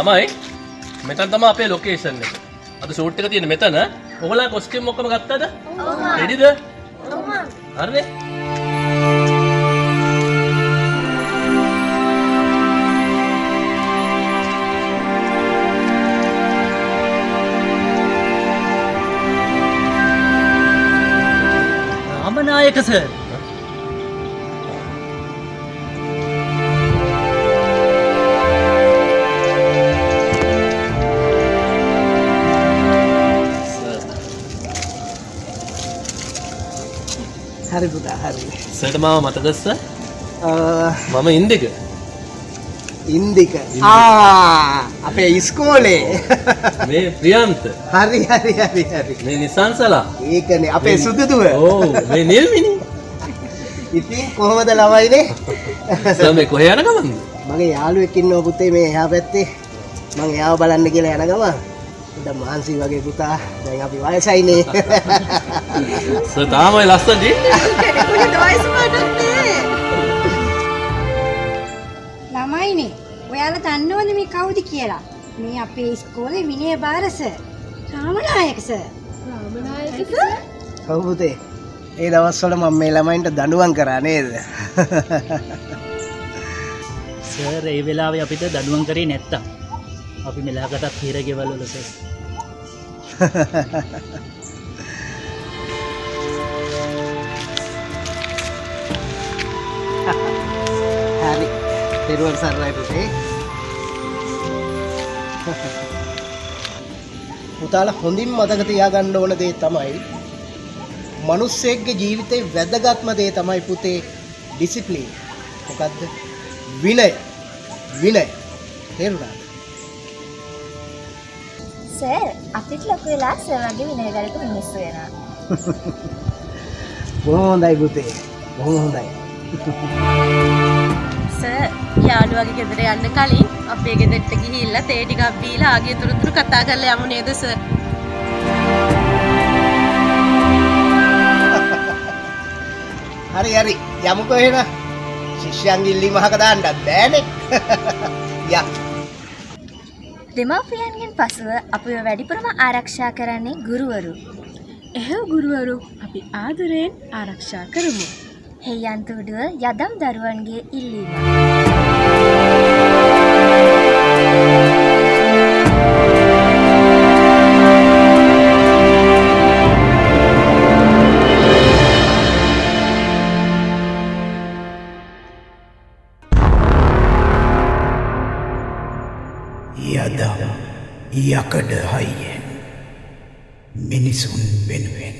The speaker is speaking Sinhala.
තමයි මෙතන තමයි අපේ ලොකේෂන් එක. අද ෂූට් එක තියෙන්නේ මෙතන. ඔයගොල්ලෝ කොස්ටියුම් ඔක්කොම ගත්තද? ඔව්. රෙඩිද? ඔව්. හරිනේ. रामनायक सर හරි පුතා හරි. සර්ට මාව මතකද සර්? මම ඉන්දික. ඉන්දික. අපේ ඉස්කෝලේ. මේ ප්‍රියන්ත. හරි හරි හරි හරි. මේ නිසංසලා. ඒකනේ අපේ සුදුදුව. ඔව් මේ නිල්මිනි. ඉතින් කොහමද ළමයිනේ? සර් මේ කොහේ යන ගමන්ද? මගේ යාළුවෙක් ඉන්නවා පුතේ මේ එහා පැත්තේ. මම එයාව බලන්න කියලා යන ගමන්. උඩ මාන්සි වගේ පුතා දැන් අපි වයසයිනේ. සර් තාමයි ලස්සනද ඉන්නේ? කෙනෙකුට වයස වඩන්නේ. ළමයිනේ ඔයාලා දන්නවද මේ කවුද කියලා? මේ අපේ ඉස්කෝලේ විනය බාර සර්. රාමනායක සර්. රාමනායක ඔව් පුතේ. ඒ දවස්වල මම මේ ළමයින්ට දඬුවම් කරා නේද? सर ඒ වෙලාවේ අපිට දඩුවම් කරේ නැත්තම් අපි මෙලහකටත් හිර ගෙවල් වල සර් හරි. පෙරවන් සරණයි පුතේ. පුතාලා හොඳින් මතක තියාගන්න ඕන දේ තමයි මිනිස්සෙක්ගේ ජීවිතේ වැදගත්ම දේ තමයි පුතේ ඩිසිප්ලින්. මොකද්ද? විනය. විනය. තේරුණාද? සර් අපිට ලොකු වෙලා සර් වගේ විනයගරුක මිනිස්සු වෙනවා. බොහොම හොඳයි පුතේ. බොහොම හොඳයි. සර් යාළුවාගේ ගෙදර යන්න කලින් අපේ ගෙදරට ගිහිල්ලා තේ ටිකක් බීලා ආගේ තුරුතුරු කතා කරලා යමු නේද සර්? හරි හරි. යමුකෝ එහෙනම්. ශිෂ්‍යයන්ගේ ඉල්ලීම අහක දාන්නත් බෑනේ. යා. දෙමාපියන්ගෙන් පසුව අපිව වැඩිපුරම ආරක්ෂා කරන්නේ ගුරුවරු. එහෙව් ගුරුවරු අපි ආදරයෙන් ආරක්ෂා කරමු. හෙයන්තුඩුව යදම් දරුවන්ගේ ඉල්ලීම. යකඩ හයියෙන් මිනිසුන් වෙනුවෙන්